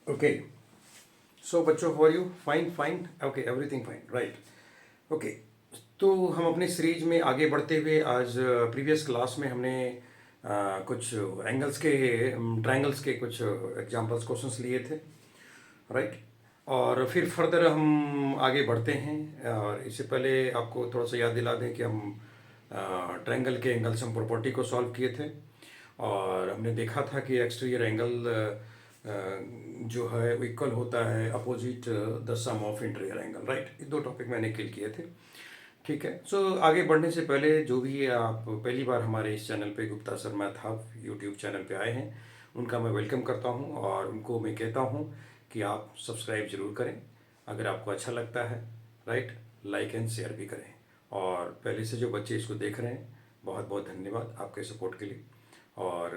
Okay, so बच्चों, how are you? Fine fine, okay, everything fine, right. Okay, तो हम अपने सीरीज में आगे बढ़ते हुए आज प्रीवियस क्लास में हमने कुछ एंगल्स के, ट्रायंगल्स के कुछ एग्जांपल्स क्वेश्चंस लिए थे, राइट। और फिर फर्दर हम आगे बढ़ते हैं। और इससे पहले आपको थोड़ा सा याद दिला दें कि हम ट्रायंगल के एंगल्स हम प्रॉपर्टी को सॉल्व किए थे, और हमने देखा था कि एक्सटीरियर एंगल जो है वो इक्वल होता है opposite the sum of interior angle, right. ये दो टॉपिक मैंने किल किए थे, ठीक है। सो आगे बढ़ने से पहले जो भी आप पहली बार हमारे इस चैनल पे Gupta sir math hub YouTube channel पे आए हैं, उनका मैं वेलकम करता हूं, और उनको मैं कहता हूं कि आप सब्सक्राइब जरूर करें अगर आपको अच्छा लगता है, राइट। लाइक एंड शेयर भी करें। और पहले से जो बच्चे इसको देख रहे हैं, बहुत बहुत धन्यवाद आपके सपोर्ट के लिए। और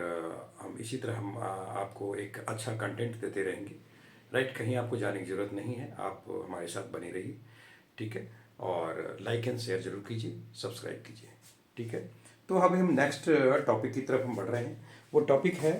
हम इसी तरह आपको एक अच्छा कंटेंट देते रहेंगे, राइट। कहीं आपको जाने की ज़रूरत नहीं है, आप हमारे साथ बने रहिए, ठीक है। और लाइक एंड शेयर जरूर कीजिए, सब्सक्राइब कीजिए, ठीक है। तो अभी हम नेक्स्ट टॉपिक की तरफ हम बढ़ रहे हैं। वो टॉपिक है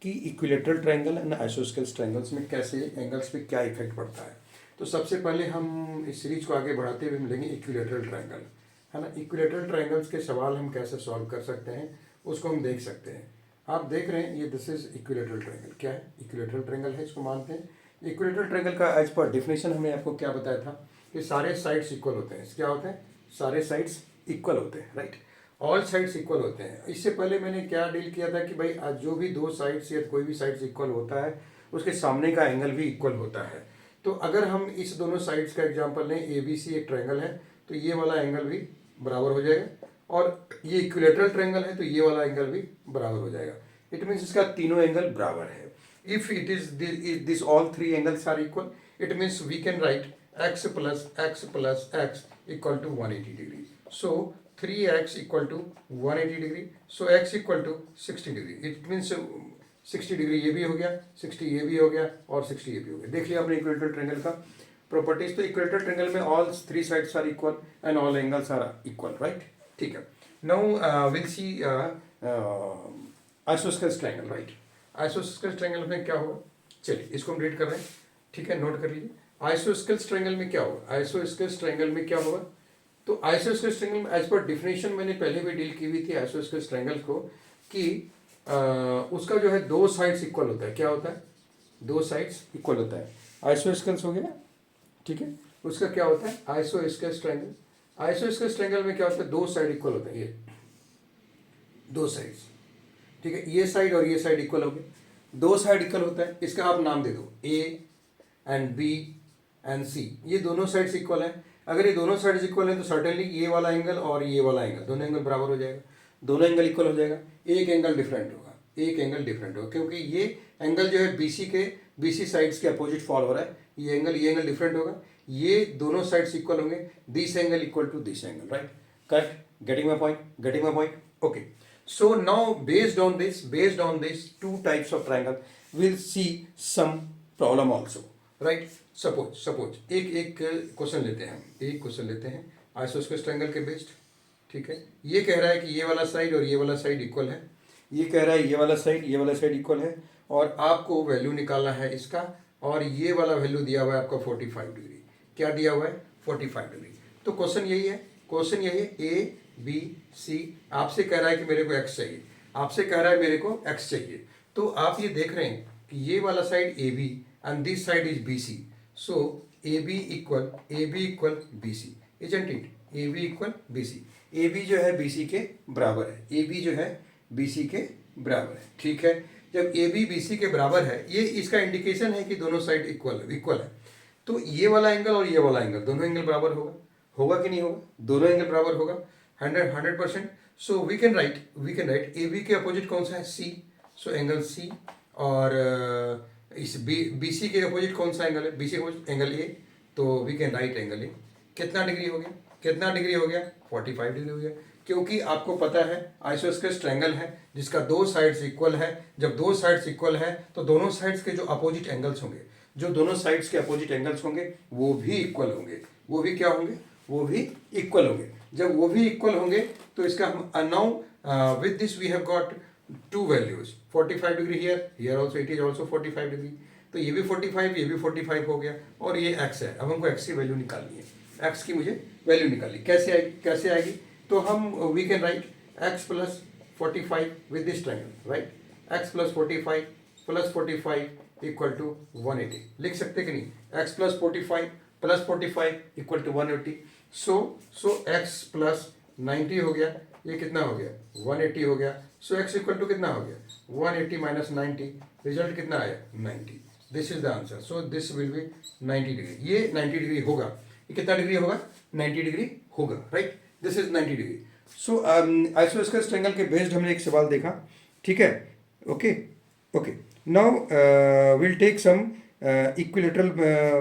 कि equilateral triangle and isosceles triangles में कैसे एंगल्स पे क्या इफेक्ट पड़ता है। तो सबसे पहले हम इस सीरीज को आगे बढ़ाते हुए मिलेंगे इक्विलेटरल ट्रायंगल, है ना। इक्विलेटरल ट्रायंगल्स के सवाल हम कैसे सॉल्व कर सकते हैं उसको हम देख सकते हैं। आप देख रहे हैं ये दिस इज इक्विलेटरल ट्रायंगल। क्या है? इक्विलेटरल ट्रायंगल है, इसको मानते हैं। इक्विलेटरल ट्रायंगल का एज पर डेफिनेशन हमने आपको क्या बताया था कि सारे साइड्स इक्वल होते हैं। क्या होते हैं? सारे साइड्स इक्वल होते हैं, राइट। ऑल साइड्स इक्वल होते हैं। इससे पहले मैंने क्या डील किया था कि भाई आज जो भी दो साइड्स या कोई भी साइड्स इक्वल होता है उसके सामने का एंगल भी इक्वल होता है। तो अगर हम इस दोनों साइड्स का एग्जांपल लें, ए बी सी एक ट्रायंगल है, तो ये वाला एंगल भी बराबर हो जाएगा, और ये इक्विलेटरल ट्रायंगल है तो ये वाला एंगल भी बराबर हो जाएगा। इट मीन्स इसका तीनों एंगल बराबर है। If it is this all three angles are equal, it means we can write x plus x plus x equal to 180 degree. So 3x equal to 180 degree. So x equal to 60 degree. It means 60 degree ये भी हो गया, 60 ये भी हो गया, और 60 ये भी हो गया। देख लिया आपने इक्विलेटरल ट्रायंगल का प्रॉपर्टीज। तो इक्विलेटरल ट्रायंगल में all three sides are equal and all angles are equal, right. ठीक है। Now will see isosceles triangle, right. Isosceles triangle में क्या होगा? चलिए इसको हम रीड कर रहे हैं, ठीक है, नोट कर लीजिए। आइसोस्केल्स ट्रायंगल में क्या होगा? आइसोस्केल्स ट्रायंगल में क्या होगा? तो आइसोस्केल्स ट्रायंगल में एज पर डिफिनेशन मैंने पहले भी डील की हुई थी आइसोस्केल्स ट्रायंगल को, कि उसका जो है दो साइड्स इक्वल होता है। क्या होता है? दो साइड्स इक्वल होता है। आइसोस्केल्स हो गया, ठीक है। उसका क्या होता है? Isosceles triangle. आइसोस्केल्स ट्रायंगल में क्या होता है? दो साइड इक्वल होता है, ये दो साइड्स, ठीक है। ये साइड और ये साइड इक्वल हो गए, दो साइड इक्वल होता है। इसका आप नाम दे दो ए एंड बी एंड सी। ये दोनों साइड्स इक्वल हैं। अगर ये दोनों साइड्स इक्वल हैं तो सर्टेनली ये वाला एंगल और ये वाला एंगल, दोनों एंगल बराबर हो जाएगा, दोनों एंगल इक्वल हो जाएगा। एक एंगल डिफरेंट होगा, एक एंगल डिफरेंट होगा, क्योंकि ये एंगल जो है बीसी साइड्स के अपोजिट फॉल हो रहा है। ये एंगल डिफरेंट होगा। ये दोनों साइड्स इक्वल होंगे, this angle equal to this angle, right. Correct? Getting my point? Getting my point? Okay. So now based on these two types of triangle, we'll see some problem also, right? Suppose एक question लेते हैं, हम एक question लेते हैं isosceles triangle के based, ठीक है। ये कह रहा है कि ये वाला साइड और ये वाला साइड इक्वल है। ये कह रहा है ये वाला साइड इक्वल है, और आपको वैल्यू निकालना है इसका, और ये वाला वैल्यू दिया हुआ है आपका 45 डिग्री। क्या दिया हुआ है? 45 डिग्री। तो क्वेश्चन यही है, ए बी सी। आपसे कह रहा है कि मेरे को एक्स चाहिए, आपसे कह रहा है मेरे को एक्स चाहिए। तो आप ये देख रहे हैं कि ये वाला side A B and this side is B C. So A B equal B C, isn't it? A B equal B C. A B जो है बी सी के बराबर है, ए बी जो है बी सी के बराबर है, ठीक है। जब ए बी बी सी के बराबर है, ये इसका इंडिकेशन है कि दोनों साइड इक्वल है। तो ये वाला एंगल और ये वाला एंगल, दोनों एंगल बराबर होगा कि नहीं होगा? दोनों एंगल बराबर होगा, 100%। So we can write A B के अपोजिट कौन सा है? सी। So angle C. और इस बी सी के अपोजिट कौन सा एंगल है? बी सी के अपोजिट एंगल ए। तो we can write angle A. कितना डिग्री हो गया? 45 डिग्री हो गया, क्योंकि आपको पता है आइसोस्केल्स ट्रायंगल है जिसका दो साइड्स इक्वल है। जब दो साइड्स इक्वल है तो दोनों साइड्स के जो अपोजिट एंगल्स होंगे, वो भी इक्वल होंगे। वो भी क्या होंगे? वो भी इक्वल होंगे। जब वो भी इक्वल होंगे तो इसका हम now with this we have got two values, 45 degree here also it is also 45 degree. तो ये भी 45, ये भी 45 हो गया, और ये x है। अब हमको x की वैल्यू निकालनी है, x की मुझे वैल्यू निकालनी, कैसे आएगी? तो हम we can write x plus 45 with this triangle, right? x plus 45 plus 45 equal to 180, लिख सकते कि नहीं? x plus 45 plus 45 equal to 180। So x plus 90 हो गया, ये कितना हो गया? 180 हो गया। सो x इक्वल टू कितना हो गया? 180 माइनस 90, रिजल्ट कितना आया? 90। This is the answer. So this will be 90 degree. ये 90 डिग्री होगा। ये कितना डिग्री होगा? 90 डिग्री होगा, right? This is 90 degree. So isosceles triangle के बेस्ड हमने एक सवाल देखा, ठीक है? Okay okay, now will take some equilateral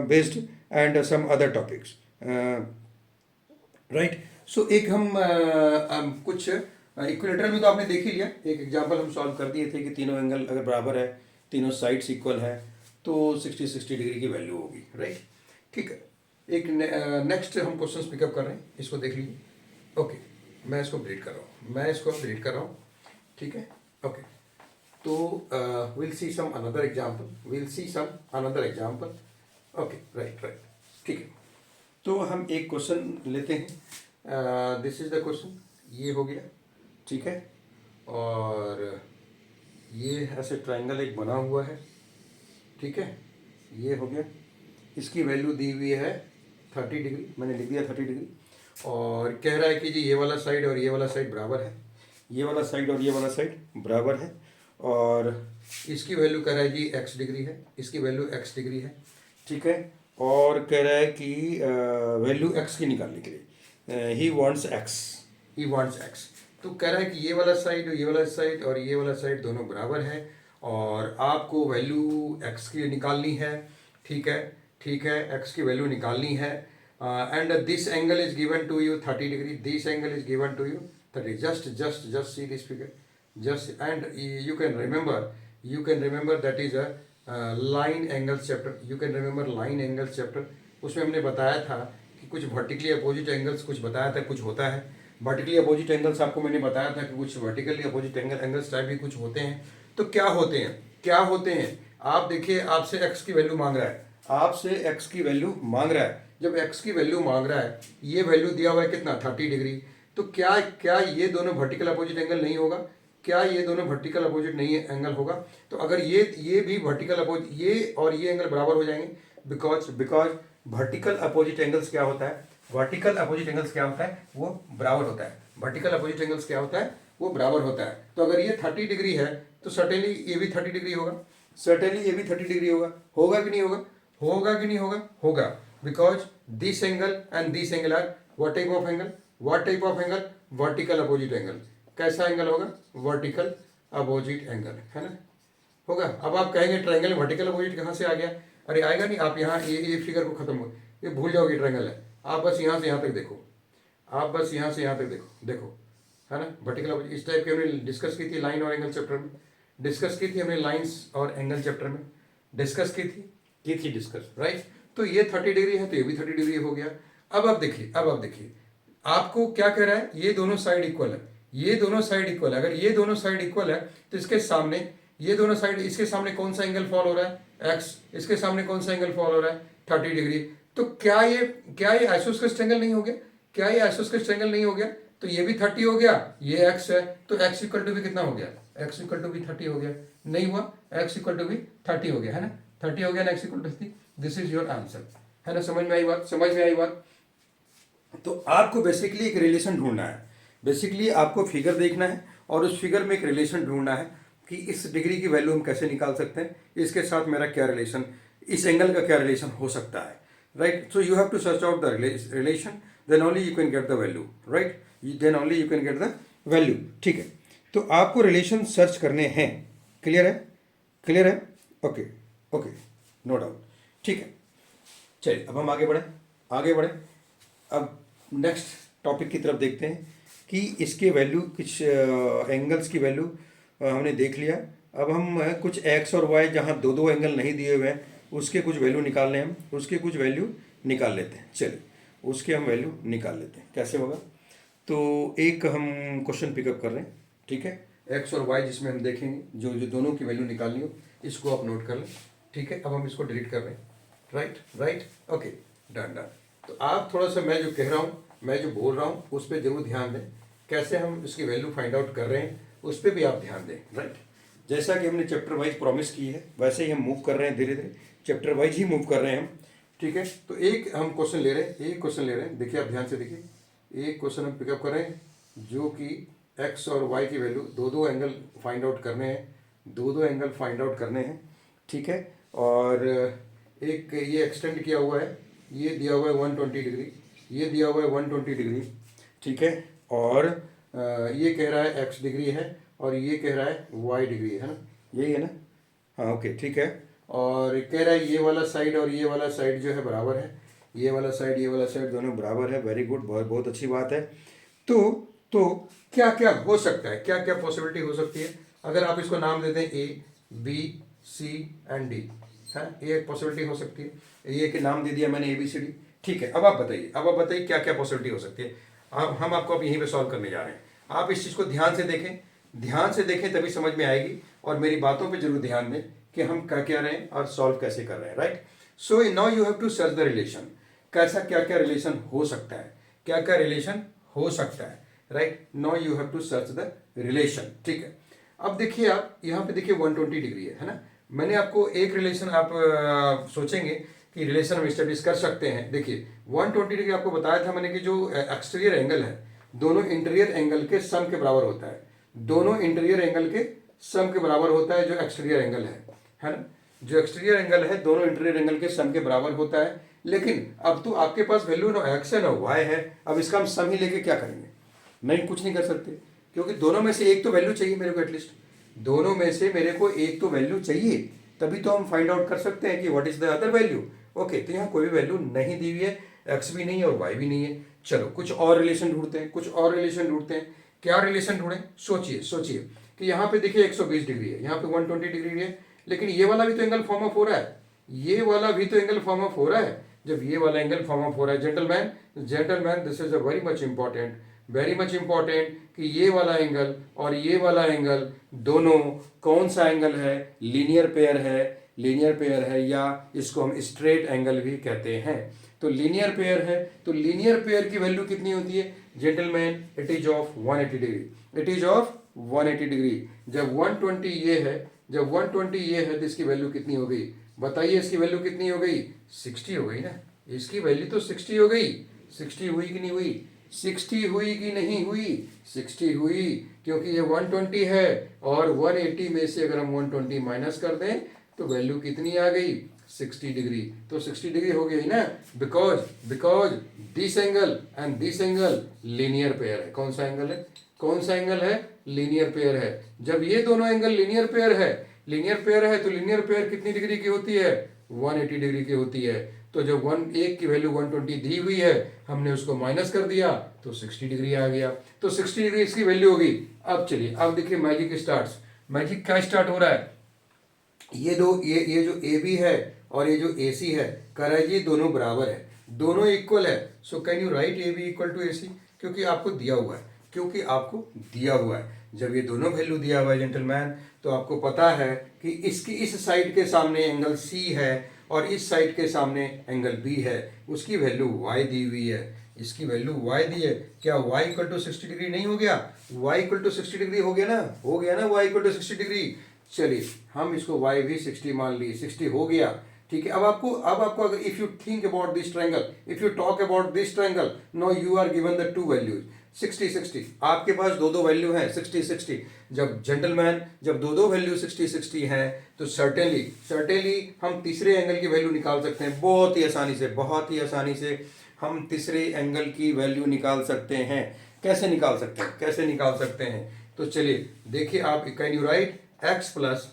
based and some other topics, right? So एक हम कुछ इक्विलेटरल में तो आपने देख ही लिया, एक एग्जांपल हम सॉल्व कर दिए थे कि तीनों एंगल अगर बराबर है, तीनों साइड्स इक्वल है, तो 60 डिग्री की वैल्यू होगी, राइट? ठीक है। एक नेक्स्ट हम क्वेश्चंस पिकअप कर रहे हैं, इसको देख लीजिए। ओके, मैं इसको अपडेट कर रहा हूँ, ठीक है? ओके, तो will see some another example, okay, right, ठीक है। तो हम एक क्वेश्चन लेते हैं, दिस इज द क्वेश्चन, ये हो गया, ठीक है? और ये ऐसे ट्रायंगल एक बना हुआ है, ठीक है? ये हो गया, इसकी वैल्यू दी हुई है 30 डिग्री, मैंने लिख दिया 30 डिग्री, और कह रहा है कि जी ये वाला साइड और ये वाला साइड बराबर है, ये वाला साइड और ये वाला साइड बराबर है, और इसकी वैल्यू कह रहा है जी x डिग्री है, इसकी वैल्यू x डिग्री है, ठीक है? और कह रहा है कि वैल्यू x की निकालने के लिए ही वांट्स x, तो कह रहा है कि ये वाला साइड और ये वाला साइड दोनों बराबर है, और आपको वैल्यू x की निकालनी है, ठीक है, x की वैल्यू निकालनी है, and this angle is given to you 30 degree, this angle is given to you 30, just see this figure, just, and you can remember that is a line angles chapter, you can remember line angles chapter, उसमें हमने बताया था कि कुछ vertically opposite angles कुछ बताया था, कुछ होता है वर्टिकली अपोजिट एंगल्स, आपको मैंने बताया था कि कुछ वर्टिकली अपोजिट एंगल्स टाइप भी कुछ होते हैं। तो क्या होते हैं? आप देखिए, आपसे x की वैल्यू मांग रहा है, जब x की वैल्यू मांग रहा है, ये वैल्यू दिया हुआ है कितना? 30 डिग्री, तो क्या ये दोनों वर्टिकल अपोजिट एंगल नहीं होगा? क्या ये दोनों वर्टिकल अपोजिट नहीं एंगल होगा? तो अगर ये भी वर्टिकल अपोजिट, ये और ये एंगल बराबर हो जाएंगे, बिकॉज वर्टिकल अपोजिट एंगल्स क्या होता है? वो बराबर होता है। वर्टिकल अपोजिट एंगल्स क्या होता है? वो बराबर होता है। तो अगर ये 30 डिग्री है, तो सर्टेनली ये भी 30 डिग्री होगा, होगा कि नहीं होगा? होगा, because this angle and this angle are what type of angle? Vertical opposite angle. कैसा एंगल होगा? वर्टिकल अपोजिट एंगल, है ना? होगा। अब आप कहेंगे ट्रायंगल में वर्टिकल अपोजिट कहाँ से आ गया? अरे आएगा नहीं, आप यहाँ ये फिगर को खत्म हो, ये भूल जाओगे ट्रायंगल है, आप बस यहाँ से यहाँ तक देखो, है ना? वर्टिकल अपोजिट इस टाइप के हमने डिस्कस की थी लाइन और एंगल चैप्टर में, हमने लाइंस और एंगल चैप्टर में डिस्कस की थी, राइट? तो ये 30 डिग्री है, तो ये भी 30 डिग्री हो गया। अब आप देखिए, आपको क्या कह रहा है? ये दोनों साइड इक्वल है, अगर ये दोनों साइड इक्वल है, तो इसके सामने कौन सा एंगल फॉल हो रहा है? x, इसके सामने कौन सा एंगल फॉल हो रहा है? 30 डिग्री। तो क्या ये आइसोस्केलेस ट्रायंगल नहीं हो गया? तो ये भी 30 हो गया, ये x है, तो x इक्वल टू भी कितना हो गया? x इक्वल टू भी 30 हो गया, नहीं हुआ? x इक्वल टू भी 30 हो गया, है ना? 30 हो गया ना, x equal to 30, this is your answer, है ना? समझ में आई बात? तो आपको बेसिकली एक रिलेशन ढूंढना है, आपको फिगर देखना है, और उस फिगर में एक रिलेशन ढूंढना है कि इस डिग्री की वैल्यू हम कैसे निकाल सकते हैं, इसके साथ मेरा क्या रिलेशन, इस एंगल का क्या रिलेशन हो सकता है, right? So you have to search out the relation, then only you can get the value, right? ठीक है? तो आपको रिलेशन सर्च करने हैं, क्लियर है? ओके, नो डाउट, ठीक है? चलिए, अब हम आगे बढ़े। अब नेक्स्ट टॉपिक की तरफ देखते हैं कि इसके वैल्यू, कुछ एंगल्स की वैल्यू हमने देख लिया। अब हम कुछ x और y जहाँ दो एंगल नहीं दिए हुए हैं, उसके कुछ वैल्यू निकालने हैं, उसके कुछ वैल्यू निकाल लेते हैं। चलिए, उसके हम वैल्यू निकाल लेते हैं, कैसे होगा? तो एक हम क्वेश्चन पिकअप कर रहे हैं, ठीक है? x और y जिसमें हम देखेंगे, जो दोनों की वैल्यू निकालनी हो, इसको आप नोट कर लें, ठीक है, अब हम इसको डिलीट कर रहे हैं, right right, okay, done done. तो आप थोड़ा सा मैं जो कह रहा हूँ, मैं जो बोल रहा हूँ उस पर जरूर ध्यान दें, कैसे हम इसकी वैल्यू फाइंड आउट कर रहे हैं उस पर भी आप ध्यान दें, राइट। जैसा कि हमने चैप्टर वाइज प्रॉमिस की है वैसे ही हम मूव कर रहे हैं, धीरे धीरे चैप्टर वाइज ही मूव कर रहे हैं हम, ठीक है। तो एक हम क्वेश्चन ले रहे हैं, एक क्वेश्चन ले रहे हैं, देखिए आप ध्यान से देखिए, एक क्वेश्चन हम पिकअप कर रहे हैं जो कि एक्स और वाई की वैल्यू दो एंगल फाइंड आउट करने हैं, दो एंगल फाइंड आउट करने हैं, ठीक है। और एक ये एक्सटेंड किया हुआ है, ये दिया हुआ है 120 डिग्री, ये दिया हुआ है 120 डिग्री, ठीक है। और ये कह रहा है x डिग्री है और ये कह रहा है y डिग्री है ना, यही है ना, हाँ ओके ठीक है। और कह रहा है ये वाला साइड और ये वाला साइड जो है बराबर है, ये वाला साइड दोनों बराबर है, वेरी गुड, बहुत बहुत अच्छी बात है। तो क्या क्या हो सकता है, क्या क्या पॉसिबिलिटी हो सकती है अगर आप इसको नाम देते हैं A B C and D, है ये एक पॉसिबिलिटी हो सकती है, ये कि नाम दे दिया मैंने ए बी सी डी, ठीक है। अब आप बताइए क्या क्या पॉसिबिलिटी हो सकती है। हम आपको अब यहीं पे सॉल्व करने जा रहे हैं, आप इस चीज़ को ध्यान से देखें तभी समझ में आएगी, और मेरी बातों पे जरूर ध्यान दें कि हम क्या रहे हैं और सॉल्व कैसे कर रहे हैं, right. So now you have to search the relation, कैसा क्या क्या रिलेशन हो सकता है, क्या क्या रिलेशन हो सकता है, right. Now you have to search the relation, ठीक है। अब देखिए आप यहाँ पे देखिए 120 डिग्री है ना, मैंने आपको एक रिलेशन आप सोचेंगे कि रिलेशन हम स्टेब्लिश कर सकते हैं। देखिए 120 डिग्री आपको बताया था मैंने कि जो एक्सटीरियर एंगल है दोनों इंटीरियर एंगल के सम के बराबर होता है, दोनों इंटीरियर एंगल के सम के बराबर होता है जो एक्सटीरियर एंगल है ना, जो एक्सटीरियर एंगल है दोनों इंटीरियर एंगल के सम के बराबर होता है। लेकिन अब तो आपके पास वैल्यू ना एक्स है ना वाई है, अब इसका हम सम ही लेके क्या करेंगे, नहीं कुछ नहीं कर सकते, क्योंकि दोनों में से एक तो वैल्यू चाहिए मेरे को, एटलीस्ट दोनों में से मेरे को एक तो वैल्यू चाहिए, तभी तो हम फाइंड आउट कर सकते हैं कि what is the other value. Okay, तो यहाँ कोई भी वैल्यू नहीं दी हुई है, एक्स भी नहीं है और वाई भी नहीं है। चलो कुछ और रिलेशन ढूंढते हैं, क्या रिलेशन ढूंढें, सोचिए कि यहाँ पे देखिए 120 डिग्री है, यहाँ पे 120 डिग्री है, लेकिन ये वाला भी तो एंगल फॉर्म अप हो रहा है, ये वाला भी तो एंगल फॉर्म अप हो रहा है। जब ये वाला एंगल फॉर्म अप हो रहा है gentleman this is a very much important कि ये वाला एंगल और ये वाला एंगल दोनों कौन सा एंगल है, लीनियर पेयर है या इसको हम स्ट्रेट एंगल भी कहते हैं। तो लीनियर पेयर है, तो लीनियर पेयर की वैल्यू कितनी होती है gentleman, it is of 180 degree. जब 120 ये है तो इसकी वैल्यू कितनी हो गई, बताइए इसकी वैल्यू कितनी हो गई, 60 हो गई ना, इसकी वैल्यू तो 60 हो गई, 60 हुई कि नहीं हुई, 60 हुई कि नहीं हुई, 60 हुई, क्योंकि ये 120 है और 180 में से अगर हम 120 माइनस कर दें तो वैल्यू कितनी आ गई, 60 डिग्री। तो 60 डिग्री हो गई ना, because this angle and this angle linear pair है। कौन सा एंगल है, लीनियर पेयर है। जब ये दोनों एंगल लीनियर पेयर है तो लीनियर पेयर कितनी डिग्री की होती है, 180 डिग्री की होती है। तो जब एक की वैल्यू 120 दी हुई है, हमने उसको माइनस कर दिया तो 60 डिग्री आ गया, तो 60 डिग्री इसकी वैल्यू होगी। अब चलिए अब देखिए मैजिक क्या स्टार्ट हो रहा है, ये जो ए बी है और ये जो ए सी है, कह रहा है ये दोनों बराबर है, दोनों इक्वल है। So can you write A B equal to A C, क्योंकि आपको दिया हुआ है। जब ये दोनों वैल्यू दिया हुआ है जेंटलमैन, तो आपको पता है कि इसकी इस साइड के सामने एंगल सी है और इस साइड के सामने एंगल बी है, उसकी वैल्यू y दी हुई है, इसकी वैल्यू y दी है। क्या y इक्वल टू 60 डिग्री नहीं हो गया, y इक्वल टू 60 डिग्री हो गया ना y इक्वल टू 60 डिग्री। चलिए हम इसको y भी 60 मान ली, 60 हो गया, ठीक है। अब आपको अगर if you think about this triangle, if you talk about this triangle, no you are given the two values 60 आपके पास दो वैल्यू है 60। जब जेंटलमैन जब दो वैल्यू 60 हैं तो सर्टेनली हम तीसरे एंगल की वैल्यू निकाल सकते हैं, बहुत ही आसानी से हम तीसरे एंगल की वैल्यू निकाल सकते हैं। कैसे निकाल सकते हैं, तो चलिए देखिए आप, can you write x plus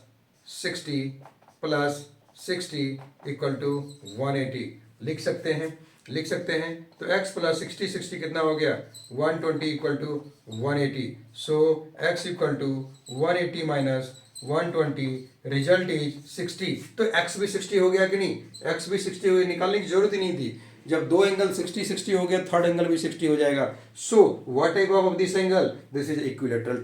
60 equal to 180 लिख सकते हैं। तो x प्लस 60 कितना हो गया, 120 equal to 180। So x equal to 180 minus 120, result is 60। तो x भी 60 हो गया कि नहीं, x भी 60 हो गया, निकालने की जरूरत ही नहीं थी। जब दो एंगल 60 हो गया, थर्ड एंगल भी 60 हो जाएगा। So what type of this angle, this is equilateral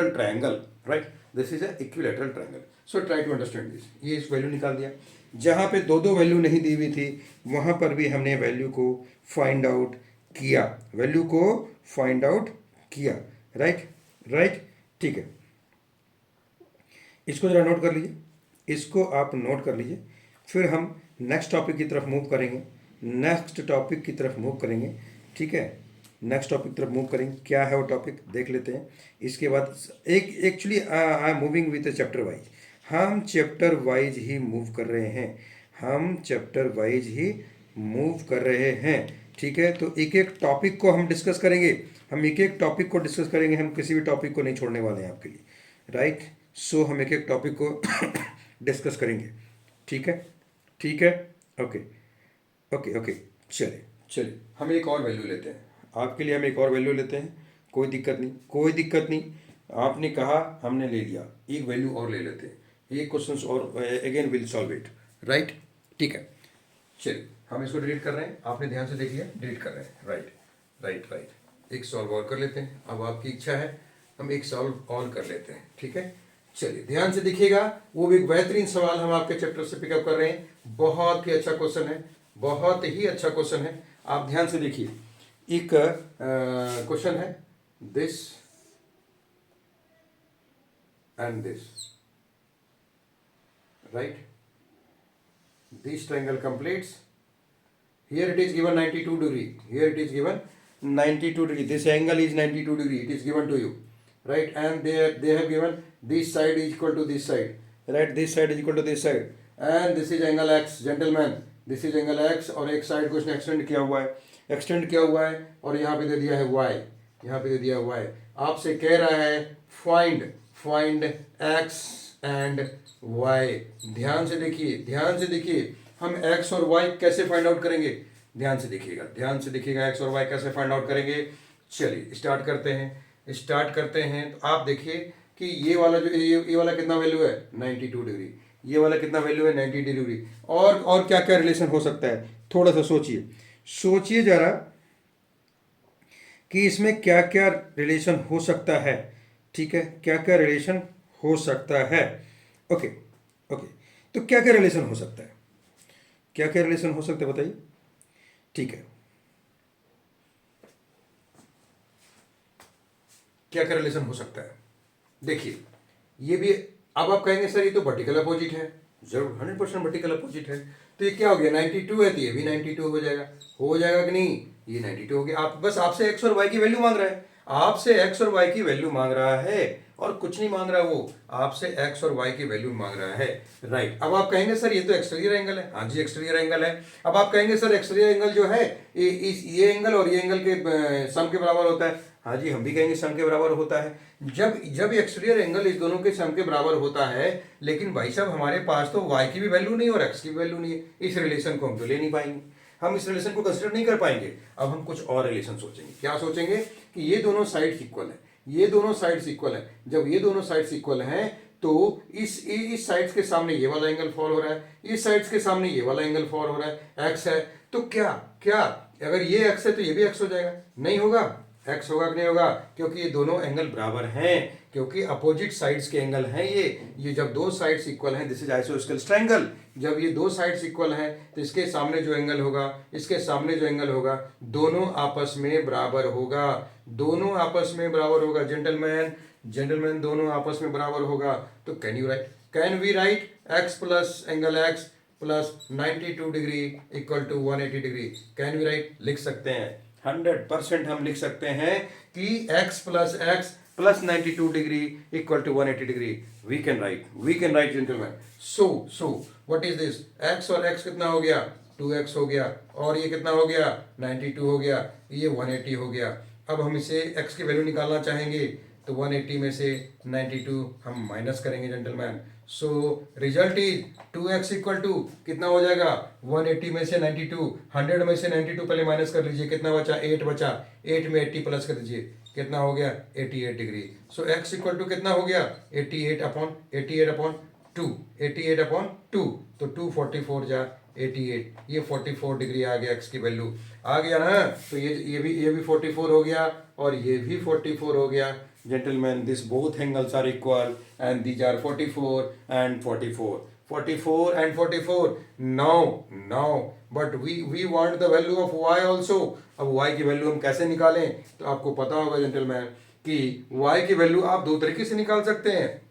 triangle, right, this is a equilateral triangle. So try to understand this. ये इस वैल्यू निकाल दिया. जहाँ पे दो दो वैल्यू नहीं दी हुई थी वहाँ पर भी हमने वैल्यू को फाइंड आउट किया. वैल्यू को फाइंड आउट किया. Right right. ठीक है, इसको जरा नोट कर लीजिए. इसको आप नोट कर लीजिए. फिर हम नेक्स्ट टॉपिक की तरफ मूव करेंगे. नेक्स्ट टॉपिक की तरफ मूव करेंगे. ठीक है, नेक्स्ट टॉपिक की तरफ मूव करेंगे. क्या है वो टॉपिक देख लेते हैं. इसके बाद एक actually I am moving with chapter wise. हम चैप्टर वाइज ही मूव कर रहे हैं. हम चैप्टर वाइज ही मूव कर रहे हैं. ठीक है, तो एक एक टॉपिक को हम डिस्कस करेंगे. हम एक एक टॉपिक को डिस्कस करेंगे. हम किसी भी टॉपिक को नहीं छोड़ने वाले हैं आपके लिए. राइट. सो हम एक एक टॉपिक को डिस्कस करेंगे. ठीक है, ठीक है. Okay okay okay. चलिए चलिए, हम एक और वैल्यू लेते हैं आपके लिए. हम एक और वैल्यू लेते हैं. कोई दिक्कत नहीं, कोई दिक्कत नहीं. आपने कहा, हमने ले लिया. एक वैल्यू और ले लेते हैं. एक क्वेश्चन और again will solve it. Right. ठीक है, चलिए हम इसको डिलीट कर रहे हैं. आपने ध्यान से देख लिया, डिलीट कर रहे हैं. Right right right. एक सॉल्व और कर लेते हैं. अब आपकी इच्छा है हम एक सॉल्व और कर लेते हैं. ठीक है, चलिए ध्यान से देखिएगा. वो भी एक बेहतरीन सवाल हम आपके चैप्टर से पिकअप कर रहे हैं. बहुत ही अच्छा क्वेश्चन है, बहुत ही अच्छा क्वेश्चन है. आप ध्यान से देखिए. एक क्वेश्चन है, this and this. Right. This triangle completes. Here it is given 92 degree. Here it is given 92 degree. This angle is 92 degree. It is given to you. Right. And they have given this side is equal to this side. Right. This side is equal to this side. And this is angle x. Gentlemen, this is angle x. और एक side को इसने extend किया हुआ है. Extend किया हुआ है और यहाँ पे दे दिया है y. यहाँ पे दे दिया है y. आपसे कह रहा है फाइंड x एंड y. ध्यान से देखिए, ध्यान से देखिए. हम x और y कैसे फाइंड आउट करेंगे. ध्यान से देखिएगा, ध्यान से देखिएगा. x और y कैसे फाइंड आउट करेंगे. चलिए स्टार्ट करते हैं, स्टार्ट करते हैं. तो आप देखिए कि ये वाला जो ये वाला कितना वैल्यू है 92 डिग्री. ये वाला कितना वैल्यू है 90 डिग्री. और क्या क्या रिलेशन हो सकता है. थोड़ा सा सोचिए, सोचिए जरा कि इसमें क्या क्या रिलेशन हो सकता है. ठीक है, क्या क्या रिलेशन हो सकता है. Okay okay. तो क्या क्या रिलेशन हो सकता है, क्या क्या रिलेशन हो सकता है बताइए. ठीक है, क्या क्या रिलेशन हो सकता है. देखिए ये भी. अब आप कहेंगे सर ये तो वर्टिकल अपोजिट है. जरूर 100% वर्टिकल अपोजिट है. तो ये क्या हो गया 92 है तो ये भी 92 हो जाएगा. हो जाएगा कि नहीं. ये 92 हो गया. आप बस आपसे एक्स और वाई की वैल्यू मांग रहा है. आपसे एक्स और वाई की वैल्यू मांग रहा है और कुछ नहीं मांग रहा. वो आपसे एक्स और वाई की वैल्यू मांग रहा है. राइट. अब आप कहेंगे सर ये तो एक्सटीरियर एंगल है. हाँ जी एक्सटीरियर एंगल है. अब आप कहेंगे सर एक्सटीरियर एंगल जो है ये एंगल और ये एंगल के सम के बराबर होता है. हाँ जी हम भी कहेंगे सम के बराबर होता है. जब एक्सटीरियर एंगल इस दोनों के सम के बराबर होता है. लेकिन भाई साहब हमारे पास तो y की भी वैल्यू नहीं और x की भी वैल्यू नहीं है. इस रिलेशन को हम तो ले नहीं पाएंगे. हम इस रिलेशन को कंसिडर नहीं कर पाएंगे. अब हम कुछ और रिलेशन सोचेंगे. क्या सोचेंगे कि ये दोनों साइड्स इक्वल है. ये दोनों साइड्स इक्वल है. जब ये दोनों साइड्स इक्वल हैं तो इस साइड्स के सामने ये वाला एंगल फॉल हो रहा है. इस साइड्स के सामने ये वाला एंगल फॉल हो रहा है. x है तो क्या क्या अगर ये x है तो ये भी x हो जाएगा. नहीं होगा. x होगा कि नहीं होगा. क्योंकि ये दोनों एंगल बराबर हैं. क्योंकि अपोजिट साइड्स के एंगल हैं ये जब दो साइड्स इक्वल हैं दिस इज आइसोस्केलेस ट्रायंगल. जब ये दो साइड्स इक्वल हैं तो इसके सामने जो एंगल होगा इसके सामने जो एंगल होगा दोनों आपस में बराबर होगा. दोनों आपस में बराबर होगा. जेंटलमैन दोनों आपस में बराबर होगा. तो can we write x plus angle x plus 92 degree equal to 180 degree. Can we write. लिख सकते हैं. 100% हम लिख सकते हैं कि x plus 92 degree equal to 180 degree. We can write gentleman. So what is this. x और x कितना हो गया 2x हो गया. और ये कितना हो गया 92 हो गया. ये 180 हो गया. अब हम इसे x की वैल्यू निकालना चाहेंगे तो 180 में से 92 हम माइनस करेंगे gentleman. So result is 2x equal to कितना हो जाएगा 180 में से 92. 100 में से 92 पहले माइनस कर लीजिए. कितना बचा 8 बचा. 8 में 80 प्लस कर दीजिए. कितना हो गया 88 degree. So x equal to कितना हो गया 88 अपॉन 2. 88 अपॉन 2 तो 244 जा 88. ये 44 डिग्री आ गया. x की वैल्यू आ गया ना. तो ये भी 44 हो गया और ये भी 44 हो गया. gentlemen, this both angles are equal and these are 44 and 44. 44 and 44. Now, but we want the value of y also. अब y की वैल्यू हम कैसे निकालें? तो आपको पता होगा जेंटलमैन कि y की वैल्यू आप दो तरीके से निकाल सकते हैं.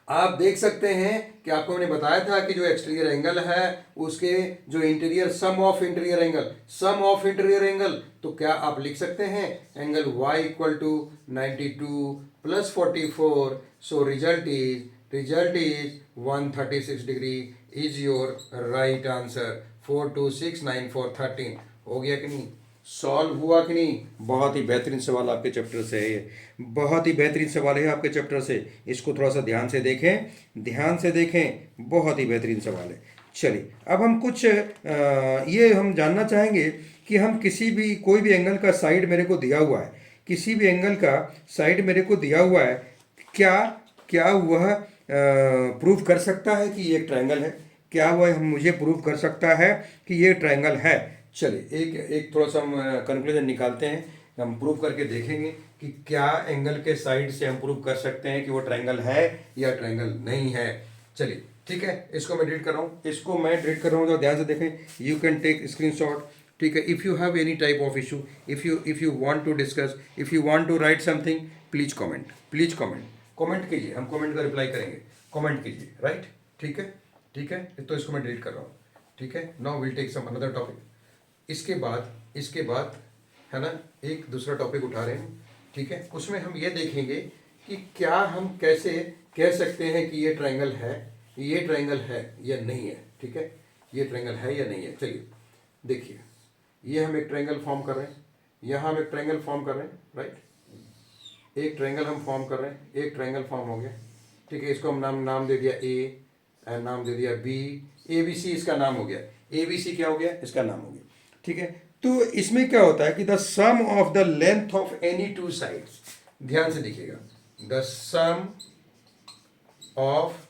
आप देख सकते हैं कि आपको मैंने बताया था कि जो एक्सटीरियर एंगल है उसके जो interior sum of interior angle, तो क्या आप लिख सकते हैं angle y equal to 92 plus 44. So result is 136 degree is your right answer. 4269413 हो गया कि नहीं? सॉल्व हुआ कि नहीं? बहुत ही बेहतरीन सवाल आपके चैप्टर से है ये, बहुत ही बेहतरीन सवाल है आपके चैप्टर से. इसको थोड़ा सा ध्यान से देखें, बहुत ही बेहतरीन सवाल है. चलिए अब हम कुछ ये हम जानना चाहेंगे कि हम कोई भी एंगल का साइड मेरे को दिया हुआ है, किसी भी एंगल का साइड मेरे को दिया हुआ है, क्या वह प्रूव कर सकता है कि ये एक ट्रायंगल है? क्या वह मुझे प्रूव कर सकता है कि ये ट्रायंगल है? चलिए एक थोड़ा सा हम कंक्लूजन निकालते हैं. हम प्रूव करके देखेंगे कि क्या एंगल के साइड से हम प्रूव कर सकते हैं कि वो ट्रायंगल है या ट्रायंगल नहीं है. चलिए ठीक है, इसको मैं डिलीट कर रहा हूँ, तो ध्यान से देखें. You can take screenshot. ठीक है, if you have any type of issue, if you want to discuss, if you want to write something, please comment कीजिए. हम कमेंट का रिप्लाई करेंगे. कमेंट कीजिए. राइट? ठीक है, तो इसको मैं डिलीट कर रहा हूँ. ठीक है, now will take some another topic. इसके बाद है ना, एक दूसरा टॉपिक उठा रहे हैं. ठीक है, उसमें हम ये देखेंगे कि क्या हम कैसे कह सकते हैं कि ये ट्रायंगल है या नहीं है. ठीक है, ये ट्रायंगल है या नहीं है. चलिए देखिए, ये हम एक ट्रायंगल फॉर्म कर रहे हैं, यहाँ हम एक ट्रायंगल फॉर्म कर रहे हैं. राइट, एक ट्रायंगल हम फॉर्म कर रहे हैं, एक ट्रायंगल फॉर्म हो गया. ठीक है, इसको हम नाम दे दिया ए, नाम दे दिया बी, ABC इसका नाम हो गया. ABC क्या हो गया? इसका नाम हो गया. ठीक है, तो इसमें क्या होता है कि the sum of the length of any two sides, ध्यान से देखिएगा, the sum of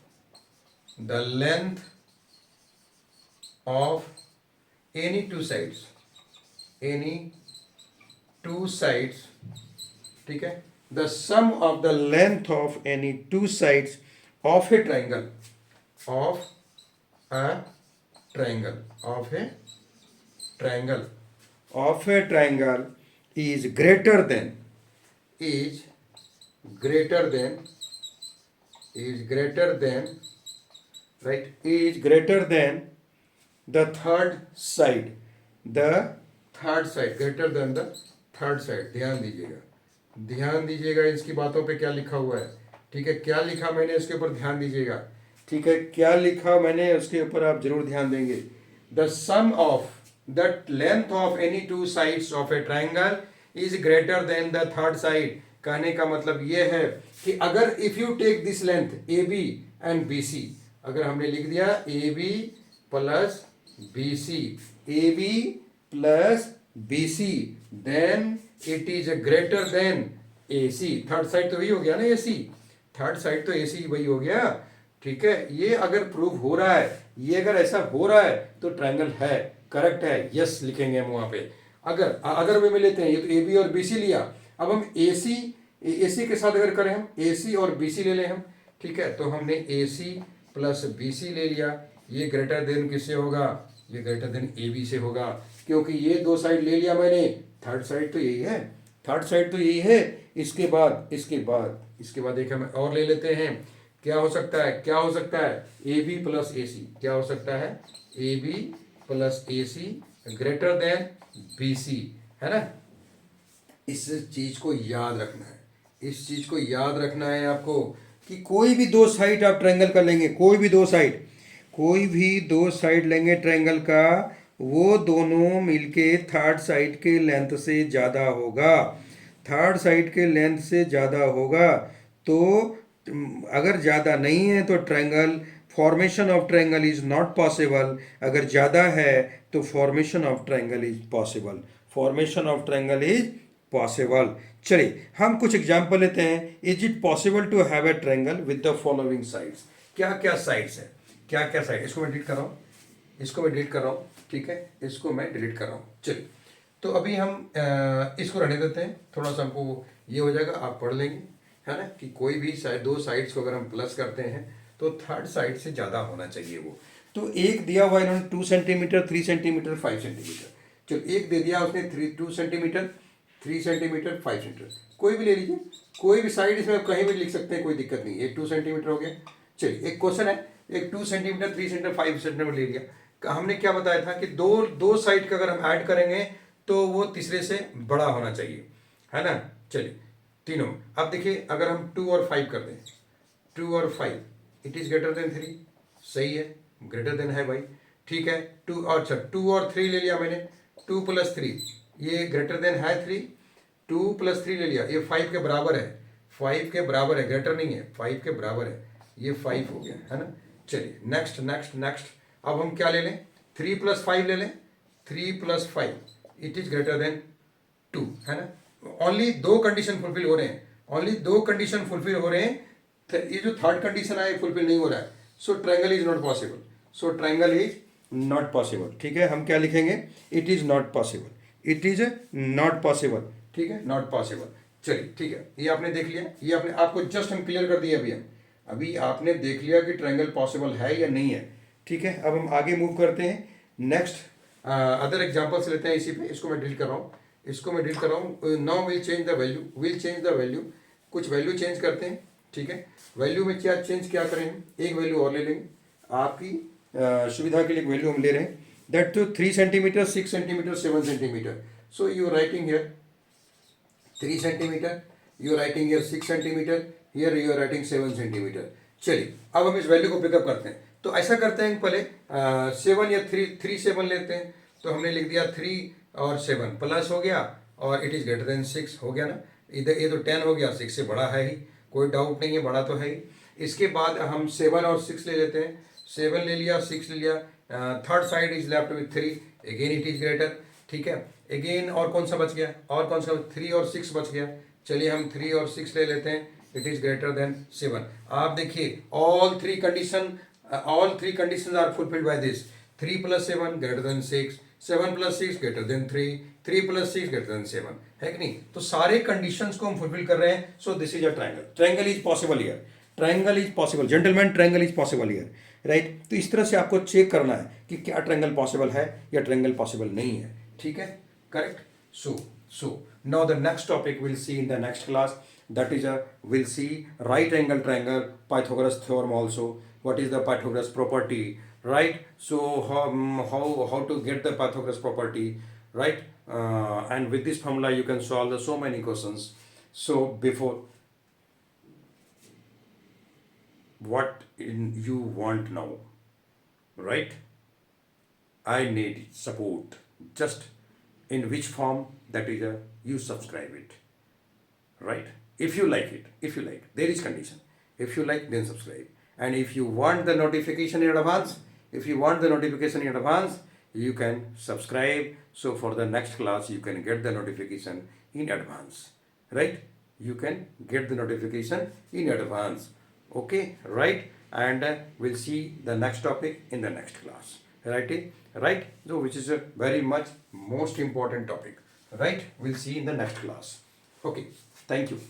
the length of any two sides, ठीक है, the sum of the length of any two sides of a triangle is greater than the third side, greater than the third side. ध्यान दीजिएगा इसकी बातों पे क्या लिखा हुआ है. ठीक है, क्या लिखा मैंने इसके ऊपर ध्यान दीजिएगा. ठीक है, क्या लिखा मैंने उसके ऊपर आप जरूर ध्यान देंगे. The sum of the length of any two sides of a triangle is greater than the third side. कहने का मतलब ये है कि अगर if you take this length A B and B C, अगर हमने लिख दिया A B plus B C, then it is greater than A C. Third side तो वही हो गया ना, ए सी. थर्ड साइड तो ए सी वही हो गया. ठीक है, ये अगर प्रूव हो रहा है, ये अगर ऐसा हो रहा है तो ट्रायंगल है, करेक्ट है, यस लिखेंगे हम वहां पे. अगर वे में लेते हैं, ये तो ए बी और बी सी लिया. अब हम ए सी के साथ अगर करें, हम ए सी और बी सी ले लें हम. ठीक है, तो हमने ए सी प्लस बी सी ले लिया. ये ग्रेटर देन किससे होगा? ये ग्रेटर देन ए बी से होगा, क्योंकि ये दो साइड ले लिया मैंने. थर्ड साइड तो यही है. इसके बाद एक हम और ले लेते हैं. क्या हो सकता है? A B plus A C. क्या हो सकता है? A B plus A C greater than B C, है ना. इस चीज को याद रखना है आपको कि कोई भी दो साइड आप ट्रायंगल का लेंगे, कोई भी दो साइड लेंगे ट्रायंगल का, वो दोनों मिलके थर्ड साइड के लेंथ से ज़्यादा होगा. तो अगर ज़्यादा नहीं है तो formation of triangle is not possible. अगर ज़्यादा है तो formation of triangle is possible. चलिए हम कुछ एग्जांपल लेते हैं. Is it possible to have a triangle with the following sides? क्या साइड्स है? इसको मैं डिलीट कर रहा हूँ. ठीक है, इसको मैं डिलीट कर रहा हूँ. चलिए तो अभी हम इसको रहने देते हैं, थोड़ा सा हमको ये हो जाएगा, आप पढ़ लेंगे, है ना, कि कोई भी साइड, दो साइड्स को अगर हम प्लस करते हैं तो थर्ड साइड से ज़्यादा होना चाहिए वो। तो एक दिया हुआ इन्होंने 2 सेंटीमीटर, 3 सेंटीमीटर, 5 सेंटीमीटर। चलो एक दे दिया उसने 2 सेंटीमीटर, 3 सेंटीमीटर, 5 सेंटीमीटर, कोई भी ले लीजिए, कोई भी साइड इसमें आप कहीं भी लिख सकते हैं, कोई दिक्कत नहीं। एक 2 सेंटीमीटर हो गया। चलिए एक क्वेश्चन है, एक 2 सेंटीमीटर, 3 सेंटीमीटर, 5 सेंटीमीटर ले लिया। हमने क्या बताया था कि दो दो साइड का अगर हम ऐड करेंगे तो वो तीसरे से बड़ा होना चाहिए, है ना। चलिए तीनों, अब देखिए अगर हम 2 और 5 कर दें, 2 और 5 इट इज ग्रेटर देन 3, सही है, ग्रेटर देन है भाई, ठीक है। 2 और, अच्छा 2 और 3 ले लिया मैंने, 2 प्लस 3 ये ग्रेटर देन है 3, 2 प्लस 3 ले लिया, ये 5 के बराबर है, 5 के बराबर है, ग्रेटर नहीं है, 5 के बराबर है, ये 5 हो गया, है ना। चलिए नेक्स्ट नेक्स्ट नेक्स्ट, अब हम क्या ले लें, 3 प्लस 5 ले लें, 3 plus 5 it is greater then 2, है ना। ओनली दो कंडीशन फुलफिल हो रहे हैं, ओनली दो कंडीशन फुलफिल हो रहे हैं, ये जो थर्ड कंडीशन है फुलफिल नहीं हो रहा है। So triangle is not possible, so triangle is not possible, ठीक है। हम क्या लिखेंगे, it is not possible, it is not possible, ठीक है, नॉट पॉसिबल। चलिए ठीक है, ये आपने देख लिया, ये आपने, आपको जस्ट हम क्लियर कर दिया अभी, हम अभी आपने देख लिया कि ट्रायंगल पॉसिबल है या नहीं है, ठीक है। अब हम आगे मूव करते हैं, नेक्स्ट अदर एग्जांपल्स लेते हैं इसी पे, इसको मैं डिलीट कर रहा हूँ, इसको मैं डिलीट कर रहा हूँ। Now will change the value, will change the value, कुछ वैल्यू चेंज करते हैं, ठीक है। वैल्यू में क्या चेंज क्या करें, एक वैल्यू और ले लेंगे, आपकी सुविधा के लिए वैल्यू हम ले रहे हैं, that to 3 centimetre, 6 centimetre, 7 centimetre. So you writing here 3 centimetre, you writing here 6 centimetre, here you writing 7 centimetre. चलिए अब हम इस वैल्यू को पिकअप करते हैं, तो ऐसा करते हैं पहले 7 या 3 7 लेते हैं, तो हमने लिख दिया 3 और 7 प्लस हो गया, और इट इज़ ग्रेटर देन 6 हो गया ना। इधर ये तो 10 हो गया, 6 से बड़ा है ही, कोई डाउट नहीं है, बड़ा तो है ही। इसके बाद हम 7 और 6 ले लेते हैं, 7 ले लिया, 6 ले लिया, third side is left with 3, again it is greater, ठीक है। अगेन और कौन सा बच गया, और कौन सा, 3 और 6 बच गया, चलिए हम 3 और 6 ले लेते हैं, इट इज ग्रेटर देन 7। आप देखिए all three condition are fulfilled by this, 3 plus 7 greater than 6, 7 plus 6 greater than 3, 3 plus 6 greater than 7, है कि नहीं। तो सारे कंडीशंस को हम फुलफिल कर रहे हैं, so this is a triangle, triangle is possible here, triangle is possible gentleman, triangle is possible here, right. तो इस तरह से आपको चेक करना है कि क्या ट्रायंगल पॉसिबल है या ट्रायंगल पॉसिबल नहीं है, ठीक है, correct. So now the next topic we'll see in the next class, that is we'll see right angle triangle, Pythagoras theorem also, what is the Pythagoras property, right. So how to get the Pythagoras property, right. And with this formula you can solve the so many questions. So before, what you want now, right, I need support, just in which form, that is you subscribe it, right. If you like it, if you like, there is condition, if you like then subscribe, and if you want the notification in advance, if you want the notification in advance, you can subscribe, so for the next class you can get the notification in advance, right. You can get the notification in advance, okay, right. And we'll see the next topic in the next class, right. So which is a very much most important topic, right. We'll see in the next class, okay. Thank you.